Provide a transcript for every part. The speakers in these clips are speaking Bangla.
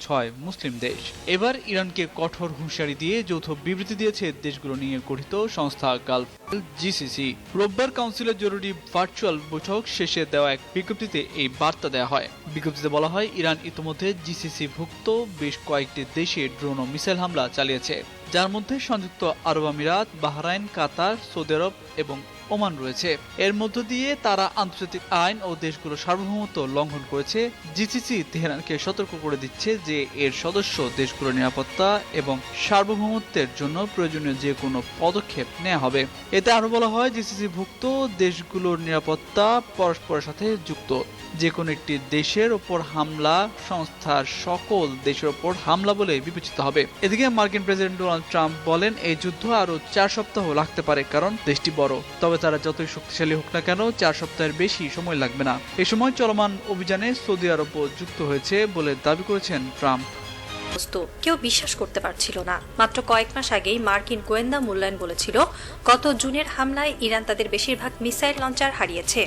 6 মুসলিম দেশ। এবার ইরানকে কঠোর হুঁশিয়ারি দিয়ে যৌথ বিবৃতি দিয়েছে দেশগুলো নিয়ে গঠিত সংস্থা গালফ জিসিসি। রোববার কাউন্সিলের জরুরি ভার্চুয়াল বৈঠক শেষে দেওয়া এক বিজ্ঞপ্তিতে এই বার্তা দেওয়া হয়। বিজ্ঞপ্তিতে বলা হয়, ইরান ইতিমধ্যে জিসিসি-ভুক্ত বেশ কয়েকটি দেশে ড্রোন ও মিসাইল হামলা চালিয়েছে, যার মধ্যে সংযুক্ত আরব আমিরাত, বাহরাইন, কাতার, সৌদি আরব এবং ওমান রয়েছে। এর মধ্য দিয়ে তারা আন্তর্জাতিক আইন ও দেশগুলোর সার্বভৌমত্ব লঙ্ঘন করেছে। জিসিসি তেহরানকে সতর্ক করে দিচ্ছে যে এর সদস্য দেশগুলোর নিরাপত্তা এবং সার্বভৌমত্বের জন্য প্রয়োজনীয় যে কোনো পদক্ষেপ নেওয়া হবে। এতে আরো বলা হয়, জিসিসি-ভুক্ত দেশগুলোর নিরাপত্তা পরস্পরের সাথে যুক্ত। যে কোনো একটি দেশের ওপর হামলা সংস্থার সকল দেশের ওপর হামলা বলে বিবেচিত হবে। এদিকে মার্কিন প্রেসিডেন্ট ডোনাল্ড ট্রাম্প বলেন, এই যুদ্ধ আরো 4 সপ্তাহ লাগতে পারে, কারণ দেশটি বড়। তবে তারা যতই শক্তিশালী হোক না কেন, 4 সপ্তাহের বেশি সময় লাগবে না। এ সময় চলমান অভিযানে সৌদি আরবও যুক্ত হয়েছে বলে দাবি করেছেন ট্রাম্প। কেউ বিশ্বাস করতে পারছিল না। মাত্র কয়েক মাস আগেই মার্কিন গোয়েন্দা মূল্যায়ন বলেছিল, গত জুনের হামলায় ইরান তাদের বেশিরভাগ মিসাইল লঞ্চার হারিয়েছে।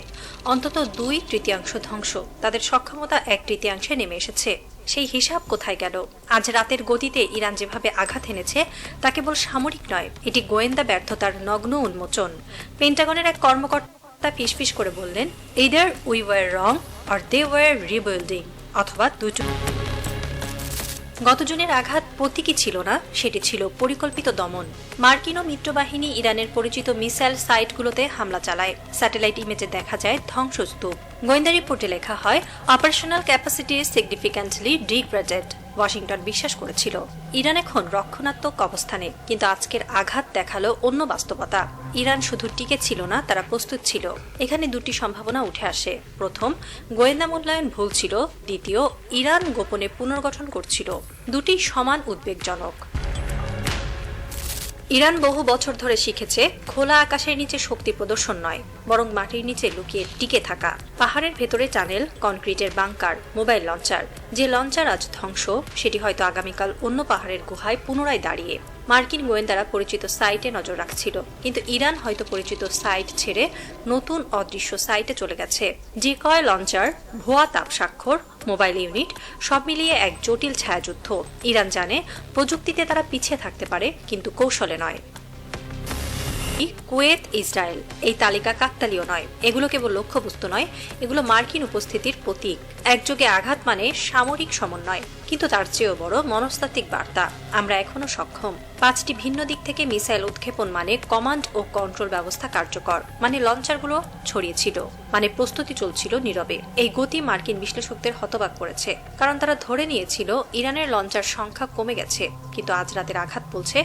অন্তত 2/3 ধ্বংস, তাদের সক্ষমতা 1/3 নেমে এসেছে। সেই হিসাব কোথায় গেল? আজ রাতের গতিতে ইরান যেভাবে আঘাত এনেছে তা কেবল সামরিক নয়, এটি গোয়েন্দা ব্যর্থতার নগ্ন উন্মোচন। পেন্টাগনের এক কর্মকর্তা ফিসফিস করে বললেন, either we were wrong or they were rebuilding, অথবা দুটো। গত জুনের আঘাত প্রতীকী ছিল না, সেটি ছিল পরিকল্পিত দমন। মার্কিন ও মিত্রবাহিনী ইরানের পরিচিত মিসাইল সাইটগুলোতে হামলা চালায়। স্যাটেলাইট ইমেজে দেখা যায় ধ্বংসস্তূপ। গোয়েন্দা রিপোর্টে লেখা হয়, operational capacity significantly degraded. Washington বিশ্বাস করেছিল ইরান এখন রক্ষণাত্মক অবস্থানে, কিন্তু আজকের আঘাত দেখালো অন্য বাস্তবতা। ইরান শুধু টিকে ছিল না, তারা প্রস্তুত ছিল। এখানে দুটি সম্ভাবনা উঠে আসে। প্রথম, গোয়েন্দা মূল্যায়ন ভুল ছিল। দ্বিতীয়, ইরান গোপনে পুনর্গঠন করছিল। দুটি সমান উদ্বেগজনক। ইরান বহু বছর ধরে শিখেছে, খোলা আকাশের নিচে শক্তি প্রদর্শন নয়, বরং মাটির নিচে লুকিয়ে টিকে থাকা। পাহাড়ের ভেতরে টানেল, কনক্রিটের বাংকার, মোবাইল লঞ্চার। যে লঞ্চার আজ ধ্বংস, সেটি হয়তো আগামীকাল অন্য পাহাড়ের গুহায় পুনরায় দাঁড়িয়ে। মার্কিন গোয়েন্দারা পরিচিত সাইটে নজর রাখছিল, কিন্তু ইরান হয়তো পরিচিত সাইট ছেড়ে নতুন অদৃশ্য সাইটে চলে গেছে। যে কয় লঞ্চার, ভুয়া তাপ স্বাক্ষর, মোবাইল ইউনিট, সব মিলিয়ে এক জটিল ছায়াযুদ্ধ। ইরান জানে প্রযুক্তিতে তারা পিছিয়ে থাকতে পারে, কিন্তু কৌশলে নয়। কুয়েত, ইসরায়েল, এই তালিকা কাকতালীয় নয়। এগুলো কেবল লক্ষ্যবস্তু নয়, এগুলো মার্কিন উপস্থিতির প্রতীক। একযোগে আঘাত মানে সামরিক সমন্বয়, কিন্তু তার চেয়েও বড় মনস্তাত্ত্বিক বার্তা। আমরা এখনো সক্ষম। 5টি ভিন্ন দিক থেকে মিসাইল উৎক্ষেপণ মানে কমান্ড ও কন্ট্রোল ব্যবস্থা কার্যকর, মানে লঞ্চারগুলো ছড়িয়েছিল, মানে প্রস্তুতি চলছিল নীরবে। এই গতি মার্কিন বিশ্লেষকদের হতবাক করেছে, কারণ তারা ধরে নিয়েছিল ইরানের লঞ্চার সংখ্যা কমে গেছে। কিন্তু আজ রাতের আঘাত বলছে,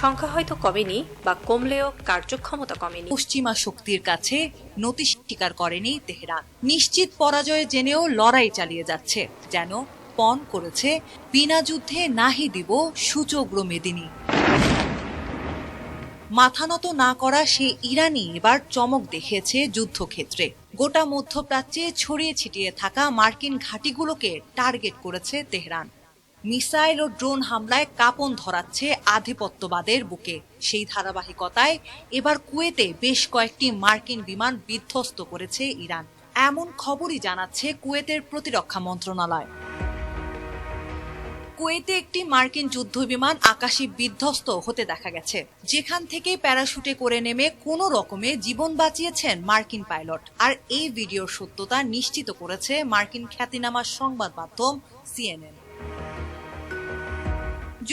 সংখ্যা হয়তো কমেনি, বা কমলেও কার্যক্ষমতা কমেনি। পশ্চিমা শক্তির কাছে নতি স্বীকার করেনি তেহরান। নিশ্চিত পরাজয় জেনেও লড়াই চালিয়ে যাচ্ছে, যেন পণ করেছে, বিনা যুদ্ধে নাহি দিব সূচগ্র মেদিনী। মাথা নত না করা সে ইরানি এবার চমক দেখিয়েছে যুদ্ধক্ষেত্রে। গোটা মধ্যপ্রাচ্যে ছড়িয়ে ছিটিয়ে থাকা মার্কিন ঘাঁটিগুলোকে টার্গেট করেছে তেহরান। মিসাইল ও ড্রোন হামলায় কাঁপন ধরাচ্ছে আধিপত্যবাদের বুকে। সেই ধারাবাহিকতায় এবার কুয়েতে বেশ কয়েকটি মার্কিন বিমান বিধ্বস্ত করেছে ইরান। এমন খবরই জানাচ্ছে কুয়েতের প্রতিরক্ষা মন্ত্রণালয়। কুয়েতে একটি মার্কিন যুদ্ধবিমান আকাশে বিধ্বস্ত হতে দেখা গেছে, যেখান থেকে প্যারাশুটে করে নেমে কোনো রকমে জীবন বাঁচিয়েছেন মার্কিন পাইলট। আর এই ভিডিওর সত্যতা নিশ্চিত করেছে মার্কিন খ্যাতিনামা সংবাদ মাধ্যম সিএনএন।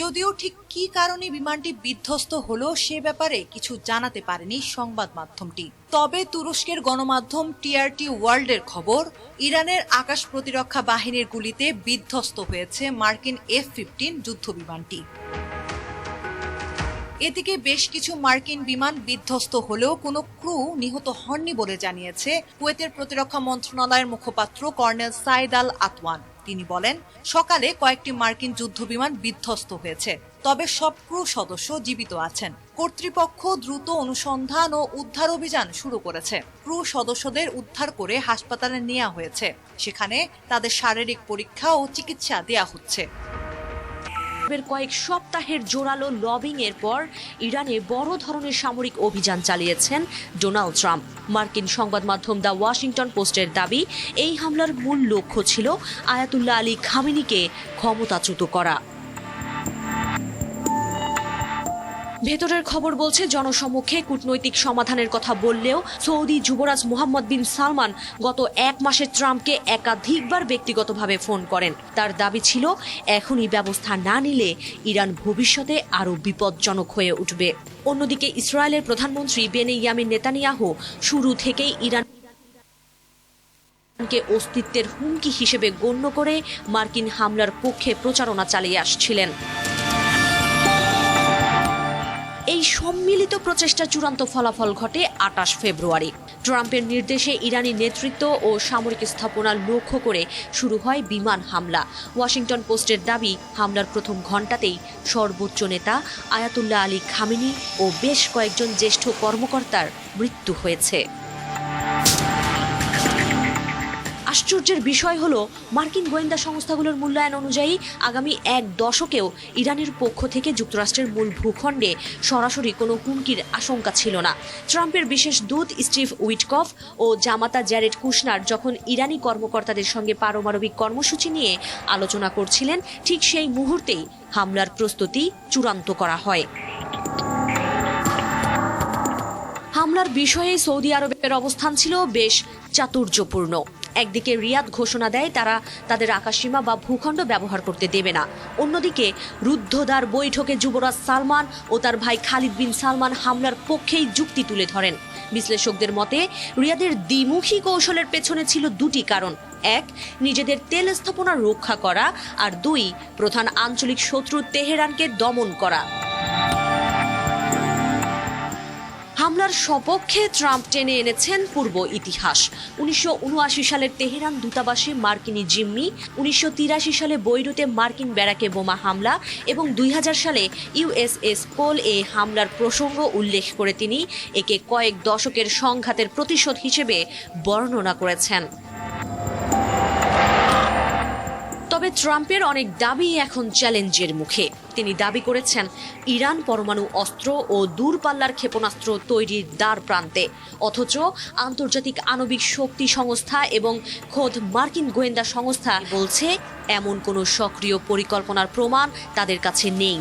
যদিও ঠিক কী কারণে বিমানটি বিধ্বস্ত হলো সে ব্যাপারে কিছু জানাতে পারেনি সংবাদ মাধ্যমটি। তবে তুরস্কের গণমাধ্যম টিআরটি ওয়ার্ল্ডের খবর, ইরানের আকাশ প্রতিরক্ষা বাহিনীর গুলিতে বিধ্বস্ত হয়েছে মার্কিন F-15 যুদ্ধবিমানটি। এদিকে বেশ কিছু মার্কিন বিমান বিধ্বস্ত হলেও কোনো ক্রু নিহত হননি বলে জানিয়েছে কুয়েতের প্রতিরক্ষা মন্ত্রণালয়ের মুখপাত্র কর্নেল সাইদ আল আতওয়ান। তিনি বলেন, সকালে কয়েকটি মার্কিন যুদ্ধবিমান বিধ্বস্ত হয়েছে, তবে সব ক্রু সদস্য জীবিত আছেন। কর্তৃপক্ষ দ্রুত অনুসন্ধান ও উদ্ধার অভিযান শুরু করেছে। ক্রু সদস্যদের উদ্ধার করে হাসপাতালে নেওয়া হয়েছে, সেখানে তাদের শারীরিক পরীক্ষা ও চিকিৎসা দেয়া হচ্ছে। কয়েক সপ্তাহের জোরালো লবিং এর পর ইরানে বড় ধরনের সামরিক অভিযান চালিয়েছেন ডোনাল্ড ট্রাম্প। মার্কিন সংবাদ মাধ্যম দ্য ওয়াশিংটন পোস্টের দাবি, এই হামলার মূল লক্ষ্য ছিল আয়াতুল্লাহ আলী খামেনিকে ক্ষমতাচ্যুত করা। ভেতরের খবর বলছে, জনসমক্ষে কূটনৈতিক সমাধানের কথা বললেও সৌদি যুবরাজ মোহাম্মদ বিন সালমান গত 1 মাসে ট্রাম্পকে একাধিকবার ব্যক্তিগতভাবে ফোন করেন। তার দাবি ছিল, এখনই ব্যবস্থা না নিলে ইরান ভবিষ্যতে আরও বিপজ্জনক হয়ে উঠবে। অন্যদিকে ইসরায়েলের প্রধানমন্ত্রী বেনিয়ামিন নেতানিয়াহু শুরু থেকেই ইরানকে অস্তিত্বের হুমকি হিসেবে গণ্য করে মার্কিন হামলার পক্ষে প্রচারণা চালিয়ে আসছিলেন। এই সম্মিলিত প্রচেষ্টার চূড়ান্ত ফলাফল ঘটে 28 ফেব্রুয়ারি। ট্রাম্পের নির্দেশে ইরানি নেতৃত্ব ও সামরিক স্থাপনা লক্ষ্য করে শুরু হয় বিমান হামলা। ওয়াশিংটন পোস্টের দাবি, হামলার প্রথম ঘণ্টাতেই সর্বোচ্চ নেতা আয়াতুল্লাহ আলী খামেনি ও বেশ কয়েকজন জ্যেষ্ঠ কর্মকর্তার মৃত্যু হয়েছে। আশ্চর্যের বিষয় হলো, মার্কিন গোয়েন্দা সংস্থাগুলোর মূল্যায়ন অনুযায়ী আগামী 1 দশকেও ইরানের পক্ষ থেকে যুক্তরাষ্ট্রের মূল ভূখণ্ডে সরাসরি কোনো হুমকির আশঙ্কা ছিল না। ট্রাম্পের বিশেষ দূত স্টিভ উইটকফ ও জামাতা জ্যারেড কুশনার যখন ইরানি কর্মকর্তাদের সঙ্গে পারমাণবিক কর্মসূচি নিয়ে আলোচনা করছিলেন, ঠিক সেই মুহূর্তেই হামলার প্রস্তুতি চূড়ান্ত করা হয়। হামলার বিষয়ে সৌদি আরবের অবস্থান ছিল বেশ চাতুর্যপূর্ণ। একদিকে রিয়াদ ঘোষণা দেয় তারা তাদের আকাশসীমা বা ভূখণ্ড ব্যবহার করতে দেবে না। অন্যদিকে রুদ্ধদ্বার বৈঠকে যুবরাজ সালমান ও তার ভাই খালিদ বিন সালমান হামলার পক্ষেই যুক্তি তুলে ধরেন। বিশ্লেষকদের মতে, রিয়াদের দ্বিমুখী কৌশলের পেছনে ছিল 2টি কারণ। 1, নিজেদের তেল স্থাপনা রক্ষা করা, আর 2, প্রধান আঞ্চলিক শত্রু তেহরানকে দমন করা। হামলার সপক্ষে ট্রাম্প টেনে এনেছেন পূর্ব ইতিহাস। 1979 সালের তেহরান দূতাবাসে মার্কিনি জিম্মি, 1983 সালে বৈরুতে মার্কিন ব্যারাকে বোমা হামলা এবং 2000 সালে ইউএসএস কোল এ হামলার প্রসঙ্গ উল্লেখ করে তিনি একে কয়েক দশকের সংঘাতের প্রতিশোধ হিসেবে বর্ণনা করেছেন। তবে ট্রাম্পের অনেক দাবি এখন চ্যালেঞ্জের মুখে। তিনি দাবি করেছেন, ইরান পরমাণু অস্ত্র ও দূরপাল্লার ক্ষেপণাস্ত্র তৈরির দ্বার প্রান্তে, অথচ আন্তর্জাতিক আণবিক শক্তি সংস্থা এবং খোদ মার্কিন গোয়েন্দা সংস্থা বলছে এমন কোনো সক্রিয় পরিকল্পনার প্রমাণ তাদের কাছে নেই।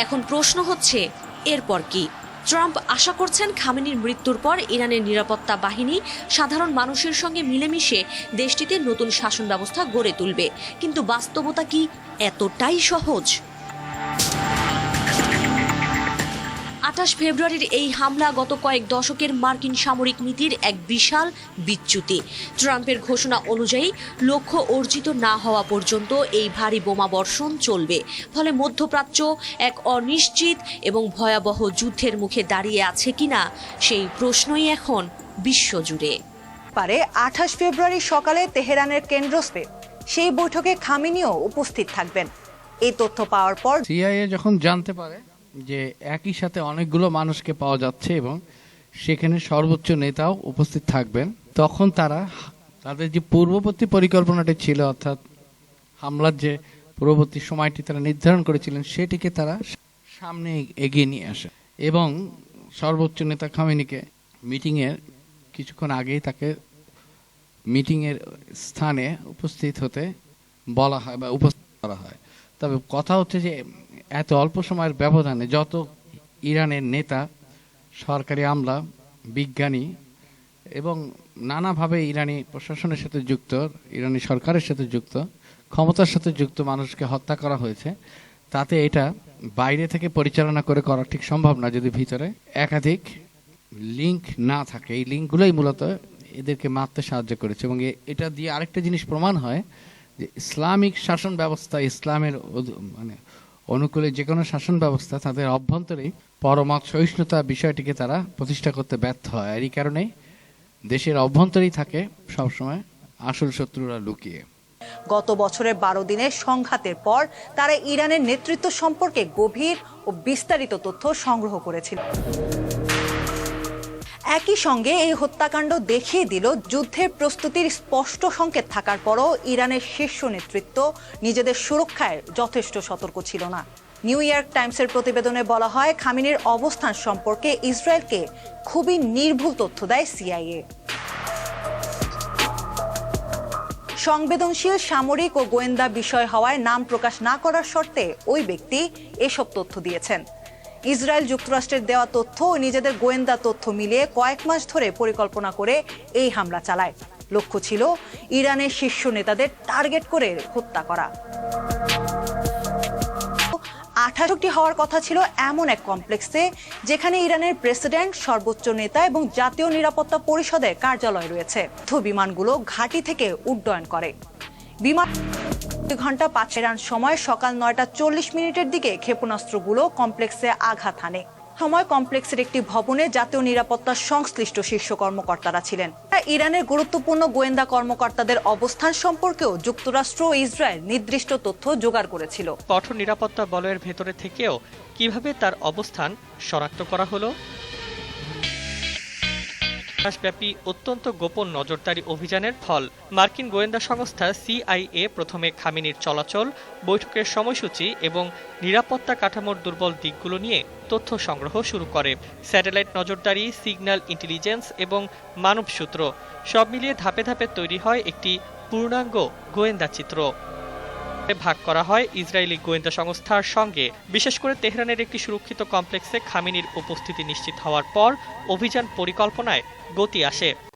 এখন প্রশ্ন হচ্ছে, এরপর কি? ট্রাম্প আশা করছেন খামেনির মৃত্যুর পর ইরানের নিরাপত্তা বাহিনী সাধারণ মানুষের সঙ্গে মিলেমিশে দেশটিতে নতুন শাসন ব্যবস্থা গড়ে তুলবে। কিন্তু বাস্তবতা কি এতটাই সহজ? 28 ফেব্রুয়ারির এই হামলা গত কয়েক দশকের মার্কিন সামরিক নীতির এক বিশাল বিচ্যুতি। ট্রাম্পের ঘোষণা অনুযায়ী লক্ষ্য অর্জিত না হওয়া পর্যন্ত এই ভারী বোমা বর্ষণ চলবে। ফলে মধ্যপ্রাচ্য এক অনিশ্চিত এবং ভয়াবহ যুদ্ধের মুখে দাঁড়িয়ে আছে কিনা সেই প্রশ্নই এখন বিশ্বজুড়ে। 28 ফেব্রুয়ারি সকালে তেহরানের কেন্দ্রস্থলে সেই বৈঠকে খামেনিও উপস্থিত থাকবেন। এই তথ্য পাওয়ার পর সিআইএ যখন জানতে পারে যে একই সাথে অনেকগুলো মানুষকে পাওয়া যাচ্ছে এবং সেখানে সর্বোচ্চ নেতাও উপস্থিত থাকবেন, তখন তারা তাদের যে পূর্ববর্তী পরিকল্পনাটি ছিল, অর্থাৎ হামলার যে পূর্ববর্তী সময়টি তারা নির্ধারণ করেছিলেন, সেটিকে তারা সামনে এগিয়ে নিয়ে আসে এবং সর্বোচ্চ নেতা খামেনিকে মিটিংয়ের কিছুক্ষণ আগেই তাকে মিটিংয়ের স্থানে উপস্থিত হতে বলা হয় বা উপস্থিত করা হয়। তবে কথা হচ্ছে যে এত অল্প সময়ের ব্যবধানে যত ইরানের নেতা, সরকারি আমলা, বিজ্ঞানী এবং নানাভাবে ইরানি প্রশাসনের সাথে যুক্ত, ইরানি সরকারের সাথে যুক্ত, ক্ষমতার সাথে যুক্ত মানুষকে হত্যা করা হয়েছে, তাতে এটা বাইরে থেকে পরিচালনা করে করা ঠিক সম্ভব না যদি ভিতরে একাধিক লিঙ্ক না থাকে। এই লিঙ্কগুলোই মূলত এদেরকে মারতে সাহায্য করেছে এবং এটা দিয়ে আরেকটা জিনিস প্রমাণ হয় যে ইসলামিক শাসন ব্যবস্থা, ইসলামের মানে অনুকূলে যে কোনো শাসন ব্যবস্থা, তাদের অভ্যন্তরেই পরমত সহিষ্ণুতা বিষয়টিকে তারা প্রতিষ্ঠা করতে ব্যর্থ হয়। আর এই কারণেই দেশের অভ্যন্তরেই থাকে সবসময় আসল শত্রুরা লুকিয়ে। গত বছরের 12 দিনের সংঘাতের পর তারা ইরানের নেতৃত্ব সম্পর্কে গভীর ও বিস্তারিত তথ্য সংগ্রহ করেছিল। একই সঙ্গে এই হত্যাকাণ্ড দেখিয়ে দিল যুদ্ধের প্রস্তুতির স্পষ্ট সংকেত থাকার পরও ইরানের শীর্ষ নেতৃত্ব নিজেদের সুরক্ষায় যথেষ্ট সতর্ক ছিল না। নিউ ইয়র্ক টাইমসের প্রতিবেদনে বলা হয়, খামেনির অবস্থান সম্পর্কে ইসরায়েলকে খুবই নির্ভুল তথ্য দেয় সিআইএ। সংবেদনশীল সামরিক ও গোয়েন্দা বিষয় হওয়ায় নাম প্রকাশ না করার শর্তে ওই ব্যক্তি এসব তথ্য দিয়েছেন। ইসরায়েল যুক্তরাষ্ট্রের দেওয়া তথ্য ও নিজেদের গোয়েন্দা তথ্য মিলিয়ে কয়েক মাস ধরে পরিকল্পনা করে এই হামলা চালায়। লক্ষ্য ছিল ইরানের শীর্ষ নেতাদের টার্গেট করে হত্যা করা। 68টি হওয়ার কথা ছিল এমন এক কমপ্লেক্সে যেখানে ইরানের প্রেসিডেন্ট, সর্বোচ্চ নেতা এবং জাতীয় নিরাপত্তা পরিষদের কার্যালয় রয়েছে। বিমানগুলো ঘাঁটি থেকে উড্ডয়ন করে। বিমান 2 ঘন্টা 5 সময় সকাল 9:40 দিকে ক্ষেপণাস্ত্রগুলো কমপ্লেক্সে আঘাত হানে। সময় কমপ্লেক্সের একটি ভবনে জাতীয় নিরাপত্তার সংশ্লিষ্ট শীর্ষ কর্মকর্তারা ছিলেন। ইরানের গুরুত্বপূর্ণ গোয়েন্দা কর্মকর্তাদের অবস্থান সম্পর্কেও যুক্তরাষ্ট্র ও ইসরায়েল নির্দিষ্ট তথ্য জোগাড় করেছিল। কঠোর নিরাপত্তা বলয়ের ভেতরে থেকেও কিভাবে তার অবস্থান শনাক্ত করা হলো? দেশব্যাপী অত্যন্ত গোপন নজরদারি অভিযানের ফল। মার্কিন গোয়েন্দা সংস্থা সিআইএ প্রথমে খামেনির চলাচল, বৈঠকের সময়সূচি এবং নিরাপত্তা কাঠামোর দুর্বল দিকগুলো নিয়ে তথ্য সংগ্রহ শুরু করে। স্যাটেলাইট নজরদারি, সিগন্যাল ইন্টেলিজেন্স এবং মানব সূত্র সব মিলিয়ে ধাপে ধাপে তৈরি হয় একটি পূর্ণাঙ্গ গোয়েন্দা চিত্র। ভাগ করা হয় ইসরায়েলি গোয়েন্দা সংস্থার সঙ্গে। বিশেষ করে তেহরানের একটি সুরক্ষিত কমপ্লেক্সে খামেনির উপস্থিতি নিশ্চিত হওয়ার পর অভিযান পরিকল্পনায় গতি আসে।